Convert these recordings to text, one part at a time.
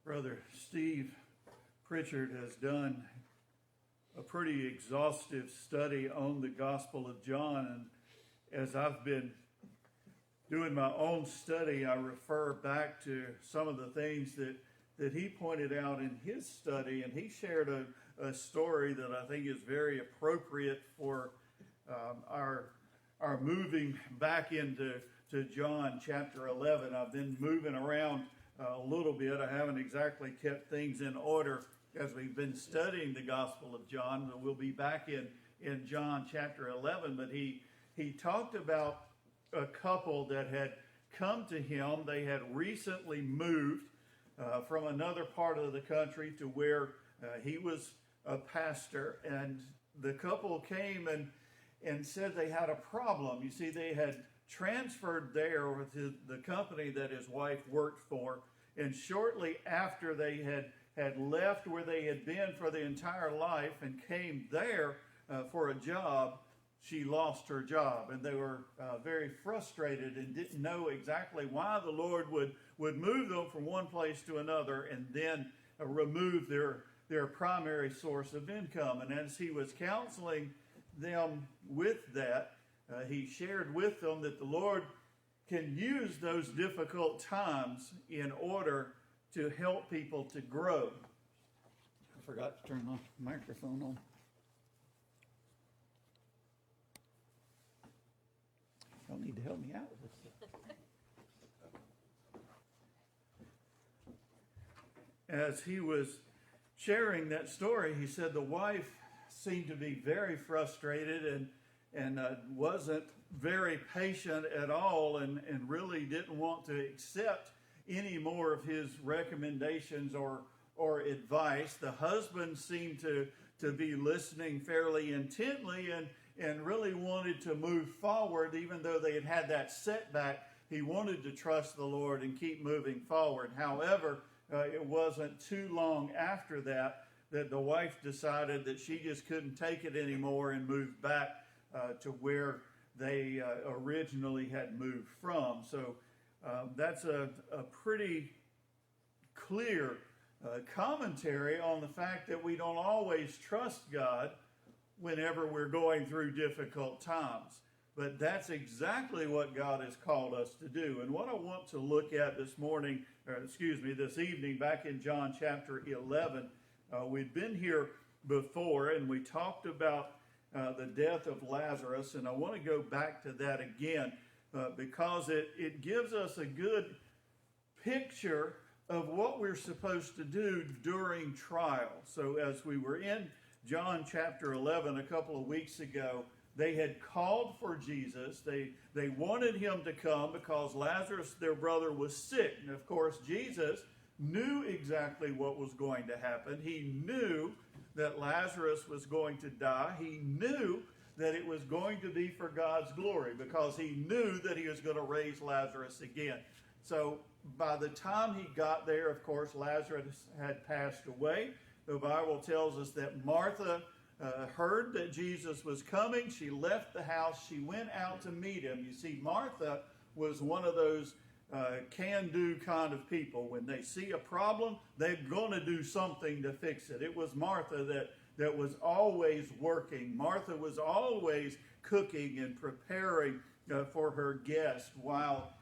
Brother Steve Pritchard has done a pretty exhaustive study on the Gospel of John, and as I've been doing my own study, I refer back to some of the things that he pointed out in his study, and he shared a story that I think is very appropriate for our moving back into John chapter 11. I've been moving around a little bit. I haven't exactly kept things in order as we've been studying the Gospel of John, but we'll be back in John chapter 11. But he talked about a couple that had come to him. They had recently moved from another part of the country to where he was a pastor, and the couple came and said they had a problem. You see, they had transferred there with the company that his wife worked for, and shortly after they had left where they had been for the entire life and came there for a job, she lost her job, and they were very frustrated and didn't know exactly why the Lord would move them from one place to another and then remove their primary source of income. And as he was counseling them with that, he shared with them that the Lord can use those difficult times in order to help people to grow. I forgot to turn my microphone on. Y'all need to help me out with this. As he was sharing that story, he said the wife seemed to be very frustrated and wasn't very patient at all, and really didn't want to accept any more of his recommendations or advice. The husband seemed to be listening fairly intently and really wanted to move forward. Even though they had that setback, he wanted to trust the Lord and keep moving forward. However, it wasn't too long after that the wife decided that she just couldn't take it anymore and moved back to where they originally had moved from. So that's a pretty clear commentary on the fact that we don't always trust God whenever we're going through difficult times. But that's exactly what God has called us to do. And what I want to look at this evening, back in John chapter 11, we've been here before and we talked about the death of Lazarus, and I want to go back to that again because it gives us a good picture of what we're supposed to do during trial. So as we were in John chapter 11 a couple of weeks ago, they had called for Jesus. They wanted him to come because Lazarus, their brother, was sick. And of course, Jesus knew exactly what was going to happen. He knew that Lazarus was going to die. He knew that it was going to be for God's glory because he knew that he was going to raise Lazarus again. So by the time he got there, of course, Lazarus had passed away. The Bible tells us that Martha heard that Jesus was coming. She left the house. She went out to meet him. You see, Martha was one of those can-do kind of people. When they see a problem, they're going to do something to fix it. It was Martha that was always working. Martha was always cooking and preparing for her guests, while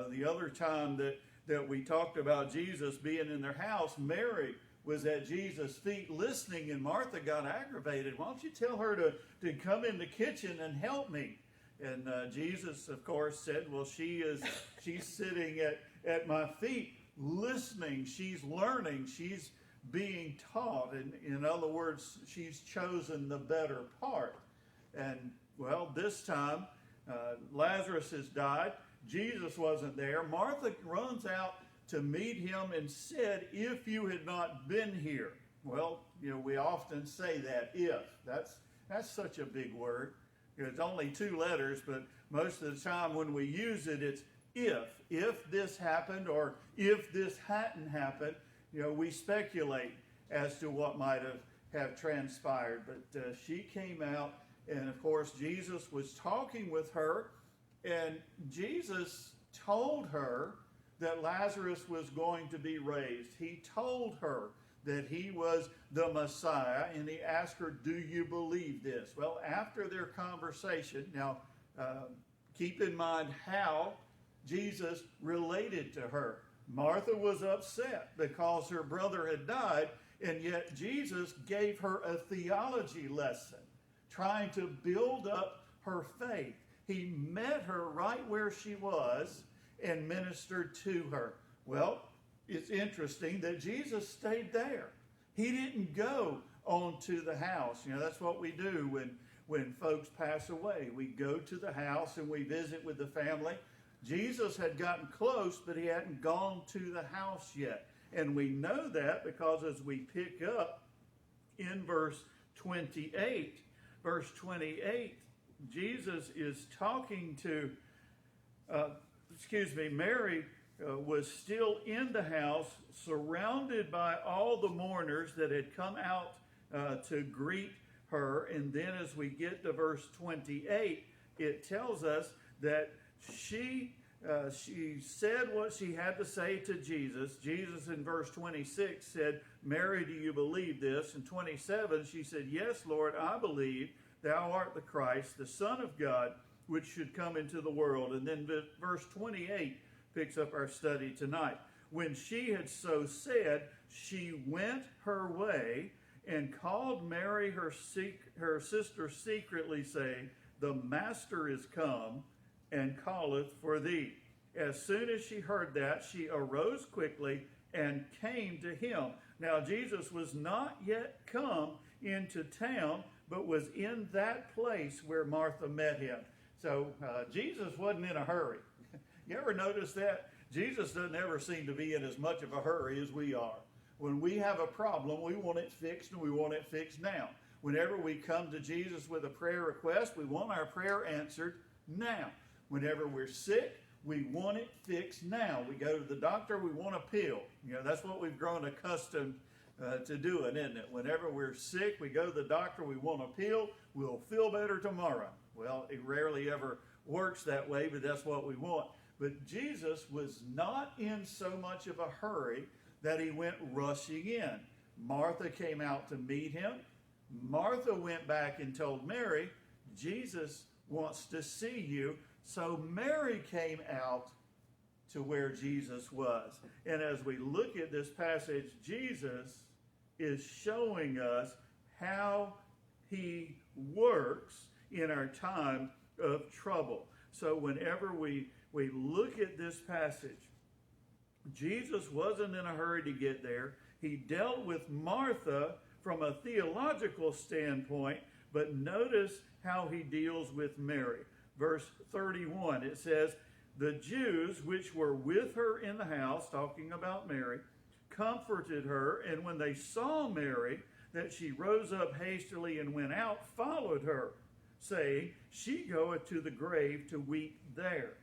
the other time that we talked about Jesus being in their house, Mary was at Jesus' feet listening, and Martha got aggravated. Why don't you tell her to come in the kitchen and help me? And Jesus, of course, said, well, she's sitting at my feet listening. She's learning. She's being taught. And in other words, she's chosen the better part. And, well, this time, Lazarus has died. Jesus wasn't there. Martha runs out to meet him and said, if you had not been here. Well, we often say that, if. That's such a big word. It's only 2 letters, but most of the time when we use it, it's if. If this happened or if this hadn't happened, we speculate as to what might have transpired. But she came out, and of course, Jesus was talking with her, and Jesus told her that Lazarus was going to be raised. He told her that he was the Messiah, and he asked her, do you believe this? Well, after their conversation, now keep in mind how Jesus related to her. Martha was upset because her brother had died, and yet Jesus gave her a theology lesson, trying to build up her faith. He met her right where she was and ministered to her. Well, it's interesting that Jesus stayed there. He didn't go on to the house. You know, that's what we do when folks pass away. We go to the house and we visit with the family. Jesus had gotten close, but he hadn't gone to the house yet. And we know that because as we pick up in verse 28, Jesus is talking to, Mary was still in the house, surrounded by all the mourners that had come out to greet her. And then as we get to verse 28, it tells us that she said what she had to say to Jesus. Jesus in verse 26 said, Mary, do you believe this? In 27, she said, yes, Lord, I believe thou art the Christ, the Son of God, which should come into the world. And then verse 28 picks up our study tonight. When she had so said, she went her way and called Mary her sister secretly, saying, the Master is come and calleth for thee. As soon as she heard that, she arose quickly and came to him. Now Jesus was not yet come into town, but was in that place where Martha met him. So Jesus wasn't in a hurry. You ever notice that? Jesus doesn't ever seem to be in as much of a hurry as we are. When we have a problem, we want it fixed, and we want it fixed now. Whenever we come to Jesus with a prayer request, we want our prayer answered now. Whenever we're sick, we want it fixed now. We go to the doctor, we want a pill. You know, that's what we've grown accustomed to doing, isn't it? Whenever we're sick, we go to the doctor, we want a pill, we'll feel better tomorrow. Well, it rarely ever works that way, but that's what we want. But Jesus was not in so much of a hurry that he went rushing in. Martha came out to meet him. Martha went back and told Mary, Jesus wants to see you. So Mary came out to where Jesus was. And as we look at this passage, Jesus is showing us how he works in our time of trouble. So whenever we look at this passage, Jesus wasn't in a hurry to get there. He dealt with Martha from a theological standpoint, but notice how he deals with Mary. Verse 31, it says, the Jews which were with her in the house, talking about Mary, comforted her, and when they saw Mary, that she rose up hastily and went out, followed her, saying, she goeth to the grave to weep there.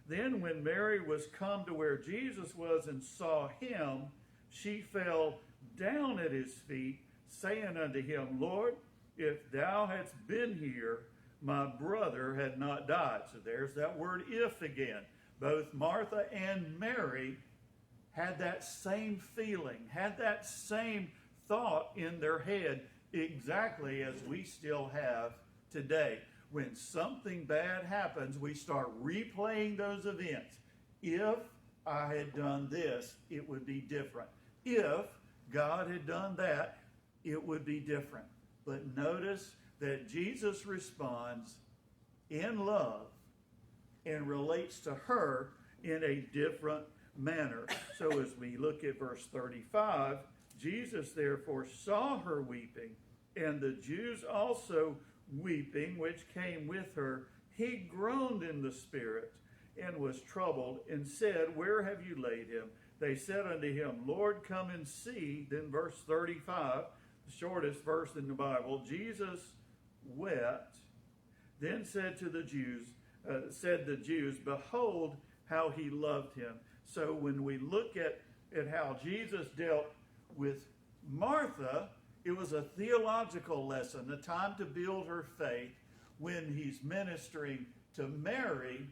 Then when Mary was come to where Jesus was and saw him, she fell down at his feet, saying unto him, Lord, if thou hadst been here, my brother had not died. So there's that word if again. Both Martha and Mary had that same feeling, had that same thought in their head, exactly as we still have today. When something bad happens, we start replaying those events. If I had done this, it would be different. If God had done that, it would be different. But notice that Jesus responds in love and relates to her in a different manner. So as we look at verse 35, Jesus therefore saw her weeping, and the Jews also weeping, which came with her. He groaned in the spirit and was troubled, and said, where have you laid him? They said unto him, Lord, come and see. Then verse 35, the shortest verse in the Bible, Jesus wept. Then said the Jews, behold how he loved him. So when we look at how Jesus dealt with Martha, it was a theological lesson, a time to build her faith. When he's ministering to Mary,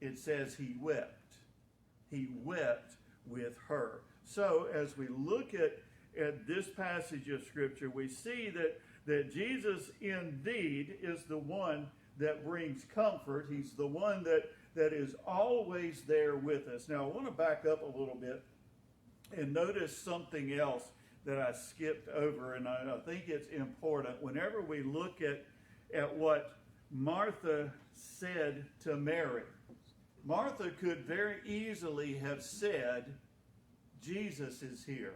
it says he wept. he wept with her. So as we look at this passage of Scripture, we see that Jesus indeed is the one that brings comfort. He's the one that is always there with us. Now, I want to back up a little bit and notice something else that I skipped over, and I think it's important. Whenever we look at what Martha said to Mary, Martha could very easily have said, Jesus is here.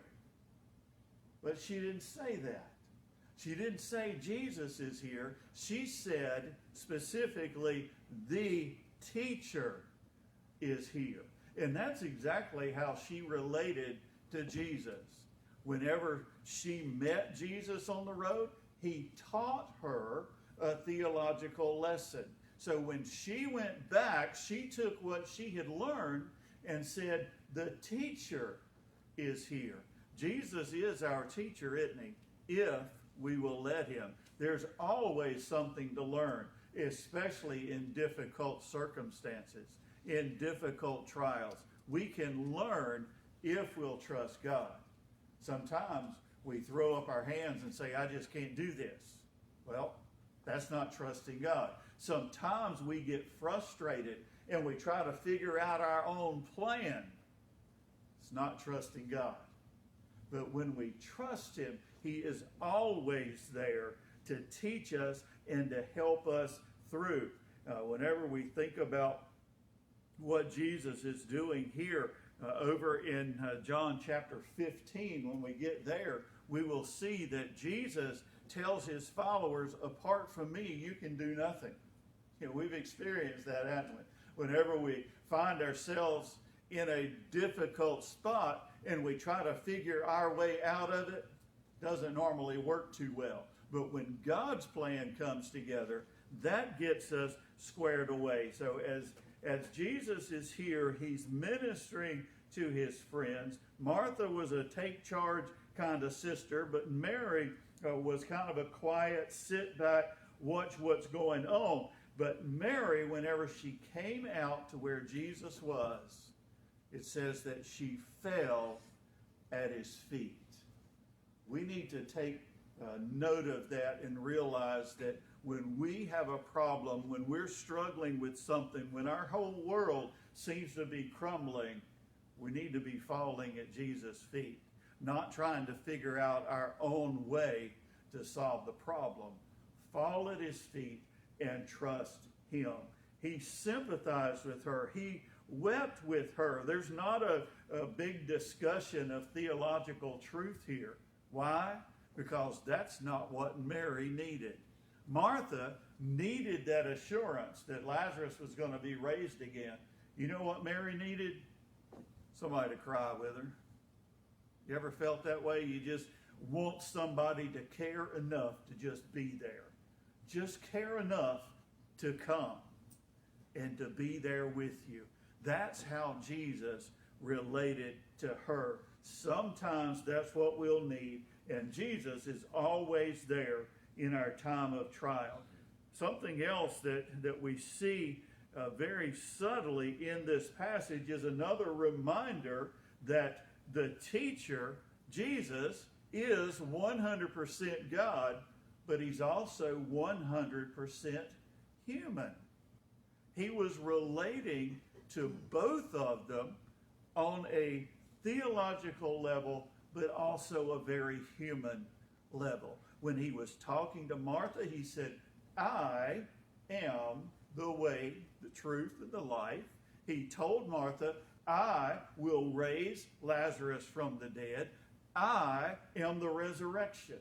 But she didn't say that. She didn't say Jesus is here. She said specifically, the teacher is here. And that's exactly how she related to Jesus. Whenever she met Jesus on the road, he taught her a theological lesson. So when she went back, she took what she had learned and said, the teacher is here. Jesus is our teacher, isn't he? If we will let him. There's always something to learn, especially in difficult circumstances, in difficult trials. We can learn if we'll trust God. Sometimes we throw up our hands and say, I just can't do this. Well, that's not trusting God. Sometimes we get frustrated and we try to figure out our own plan. It's not trusting God. But when we trust him, he is always there to teach us and to help us through. Whenever we think about what Jesus is doing here over in John chapter 15, when we get there, we will see that Jesus tells his followers, apart from me, you can do nothing. You know, we've experienced that, haven't we? Whenever we find ourselves in a difficult spot and we try to figure our way out of it, doesn't normally work too well. But when God's plan comes together, that gets us squared away. So as Jesus is here, he's ministering to his friends. Martha was a take charge kind of sister, but Mary was kind of a quiet, sit back, watch what's going on. But Mary, whenever she came out to where Jesus was, it says that she fell at his feet. We need to take note of that and realize that when we have a problem, when we're struggling with something, when our whole world seems to be crumbling, we need to be falling at Jesus' feet, not trying to figure out our own way to solve the problem. Fall at his feet and trust him. He sympathized with her. He wept with her. There's not a big discussion of theological truth here. Why? Because that's not what Mary needed. Martha needed that assurance that Lazarus was going to be raised again. You know what Mary needed? Somebody to cry with her. You ever felt that way? You just want somebody to care enough to just be there. Just care enough to come and to be there with you. That's how Jesus related to her. Sometimes that's what we'll need, and Jesus is always there in our time of trial. Something else that we see very subtly in this passage is another reminder that the teacher, Jesus, is 100% God, but he's also 100% human. He was relating to both of them on a theological level, but also a very human level. When he was talking to Martha, he said, I am the way, the truth, and the life. He told Martha, I will raise Lazarus from the dead. I am the resurrection.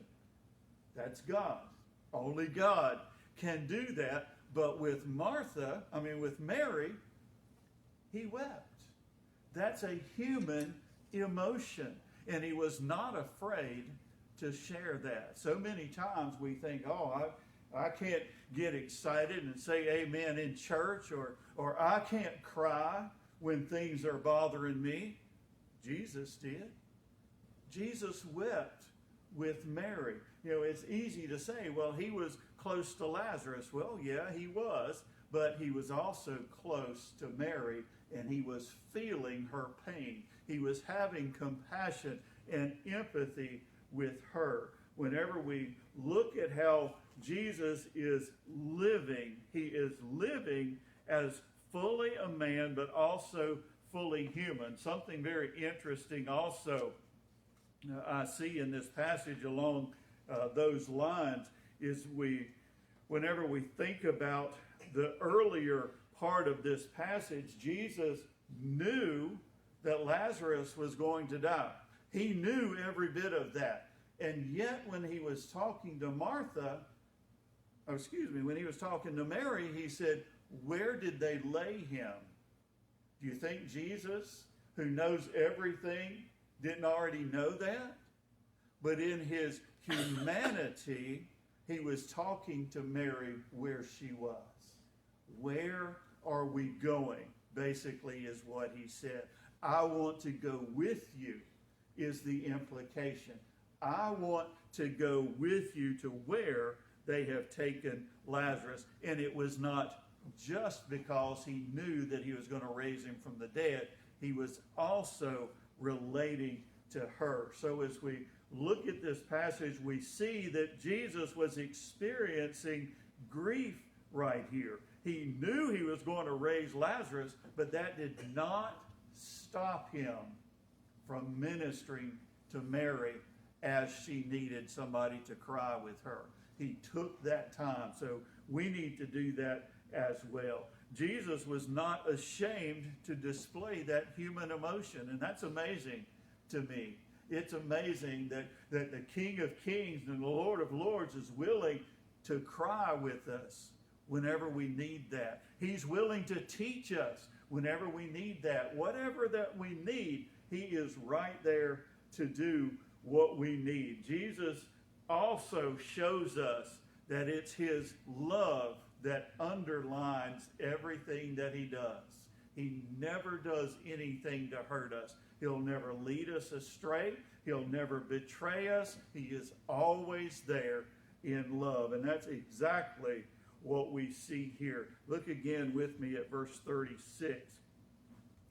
That's God. Only God can do that. But with Mary, he wept. That's a human emotion. And he was not afraid to share that. So many times we think, I can't get excited and say amen in church, or I can't cry when things are bothering me. Jesus did. Jesus wept with Mary. You know, it's easy to say, well, he was close to Lazarus. Well, yeah, he was. but he was also close to Mary, and he was feeling her pain. He was having compassion and empathy with her. Whenever we look at how Jesus is living, he is living as fully a man, but also fully human. Something very interesting also I see in this passage along those lines is whenever we think about the earlier part of this passage, Jesus knew that Lazarus was going to die. He knew every bit of that. And yet when he was talking to when he was talking to Mary, he said, where did they lay him? Do you think Jesus, who knows everything, didn't already know that? But in his humanity, he was talking to Mary where she was. Where are we going? Basically is what he said. I want to go with you is the implication. I want to go with you to where they have taken Lazarus. And it was not just because he knew that he was going to raise him from the dead. He was also relating to her. So as we look at this passage, we see that Jesus was experiencing grief right here. He knew he was going to raise Lazarus, but that did not stop him from ministering to Mary as she needed somebody to cry with her. He took that time. So we need to do that as well. Jesus was not ashamed to display that human emotion, and that's amazing to me. It's amazing that the King of Kings and the Lord of Lords is willing to cry with us whenever we need that. He's willing to teach us whenever we need that. Whatever that we need, he is right there to do what we need. Jesus also shows us that it's his love that underlines everything that he does. He never does anything to hurt us. He'll never lead us astray. He'll never betray us. He is always there in love. And that's exactly what we see here. Look again with me at verse 36.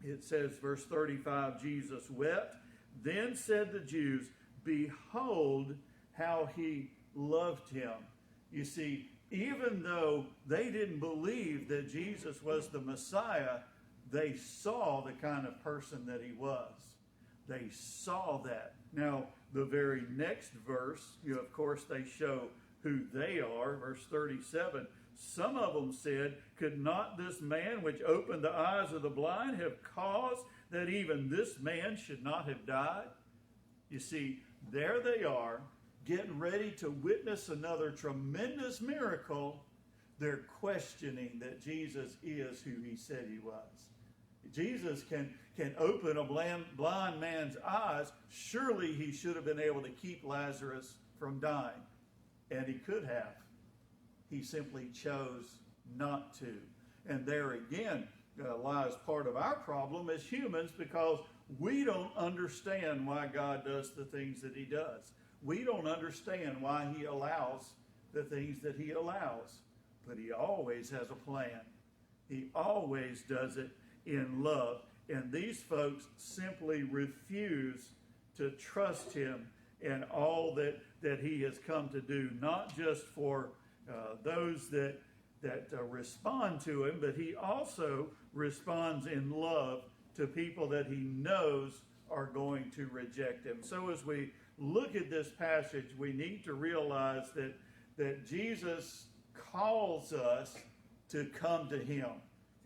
It says, verse 35, Jesus wept. Then said the Jews, behold how he loved him. You see, even though they didn't believe that Jesus was the Messiah, they saw the kind of person that he was. They saw that. Now, the very next verse, of course, they show who they are. Verse 37, some of them said, could not this man which opened the eyes of the blind have caused that even this man should not have died? You see, there they are, getting ready to witness another tremendous miracle. They're questioning that Jesus is who he said he was. Jesus can open a blind man's eyes. Surely he should have been able to keep Lazarus from dying. And he could have. He simply chose not to. And there again lies part of our problem as humans, because we don't understand why God does the things that he does. We don't understand why he allows the things that he allows. But he always has a plan. He always does it in love. And these folks simply refuse to trust him in all that he has come to do, not just for those that respond to him, but he also responds in love to people that he knows are going to reject him. So as we look at this passage, we need to realize that Jesus calls us to come to him.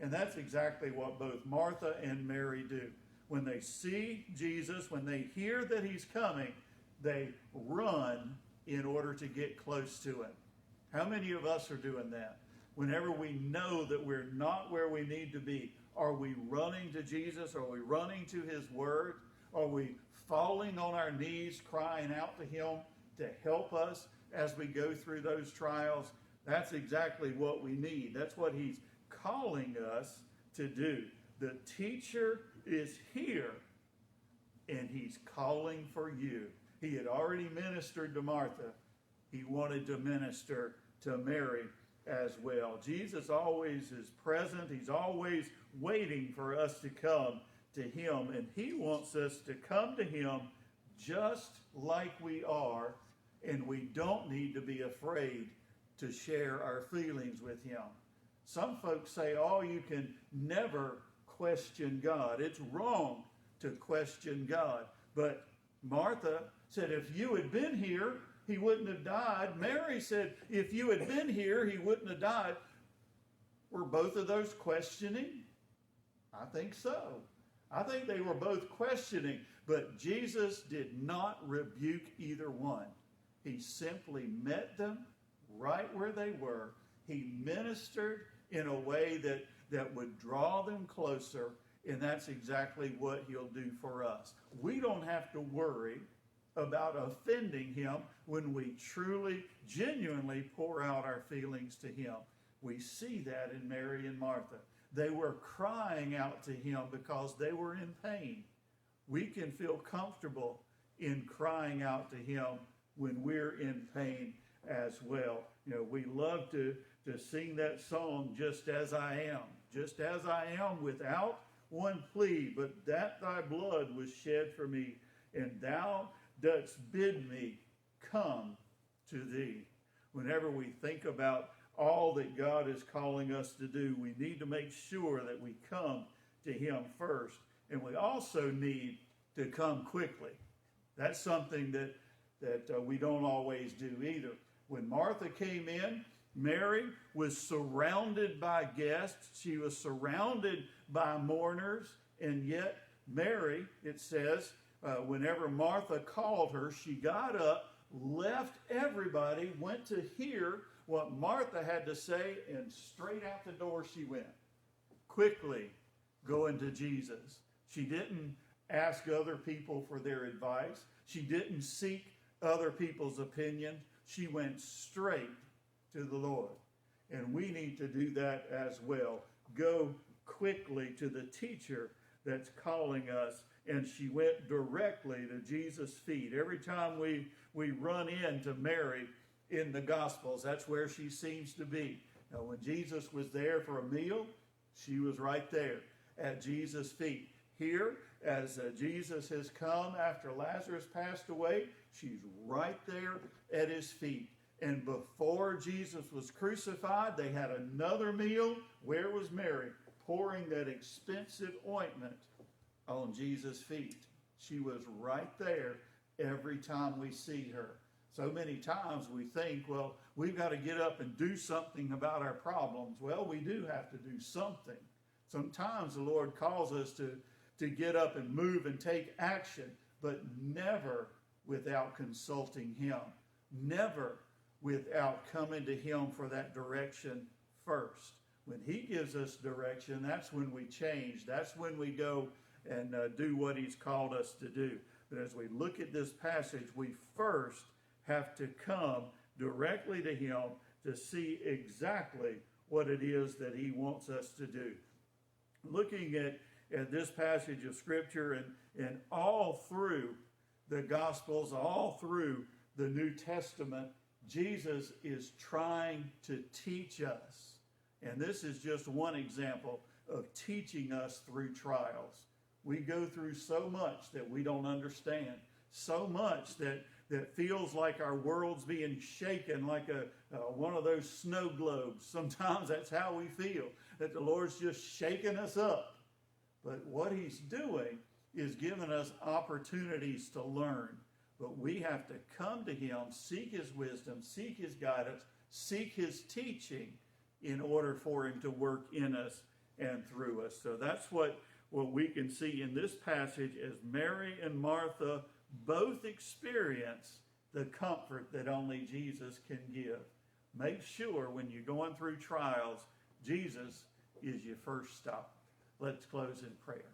And that's exactly what both Martha and Mary do. When they see Jesus, when they hear that he's coming, they run in order to get close to him. How many of us are doing that? Whenever we know that we're not where we need to be, are we running to Jesus? Are we running to his word? Are we falling on our knees, crying out to him to help us as we go through those trials? That's exactly what we need. That's what he's calling us to do. The teacher is here, and he's calling for you. He had already ministered to Martha. He wanted to minister to Mary as well. Jesus always is present. He's always waiting for us to come to him, and he wants us to come to him just like we are, and we don't need to be afraid to share our feelings with him. Some folks say, oh, you can never question God. It's wrong to question God. But Martha said, if you had been here, he wouldn't have died. Mary said, if you had been here, he wouldn't have died. Were both of those questioning? I think so. I think they were both questioning, but Jesus did not rebuke either one. He simply met them right where they were. He ministered in a way that would draw them closer, and that's exactly what he'll do for us. We don't have to worry about offending him when we truly, genuinely pour out our feelings to him. We see that in Mary and Martha. They were crying out to him because they were in pain. We can feel comfortable in crying out to him when we're in pain as well. You know, we love to sing that song, Just As I Am. Just as I am, without one plea, but that thy blood was shed for me, and thou dost bid me come to thee. Whenever we think about all that God is calling us to do, we need to make sure that we come to him first. And we also need to come quickly. That's something that we don't always do either. When Martha came in, Mary was surrounded by guests. She was surrounded by mourners. And yet Mary, it says, whenever Martha called her, she got up, left everybody, went to hear what Martha had to say, and straight out the door she went. Quickly going to Jesus. She didn't ask other people for their advice. She didn't seek other people's opinion. She went straight to the Lord. And we need to do that as well. Go quickly to the teacher that's calling us. And she went directly to Jesus' feet. Every time we run into Mary in the Gospels, that's where she seems to be. Now, when Jesus was there for a meal, she was right there at Jesus' feet. Here, as Jesus has come after Lazarus passed away, she's right there at his feet. And before Jesus was crucified, they had another meal. Where was Mary? Pouring that expensive ointment on Jesus' feet. She was right there every time we see her. So many times we think, well, we've got to get up and do something about our problems. Well, we do have to do something. Sometimes the Lord calls us to get up and move and take action, but never without consulting him. Never without coming to him for that direction first. When he gives us direction, that's when we change. That's when we go and do what he's called us to do. But as we look at this passage, we first have to come directly to him to see exactly what it is that he wants us to do. Looking at this passage of Scripture and all through the Gospels, all through the New Testament, Jesus is trying to teach us. And this is just one example of teaching us through trials. We go through so much that we don't understand, so much that feels like our world's being shaken like one of those snow globes. Sometimes that's how we feel, that the Lord's just shaking us up. But what he's doing is giving us opportunities to learn. But we have to come to him, seek his wisdom, seek his guidance, seek his teaching in order for him to work in us and through us. So that's what we can see in this passage as Mary and Martha both experience the comfort that only Jesus can give. Make sure when you're going through trials, Jesus is your first stop. Let's close in prayer.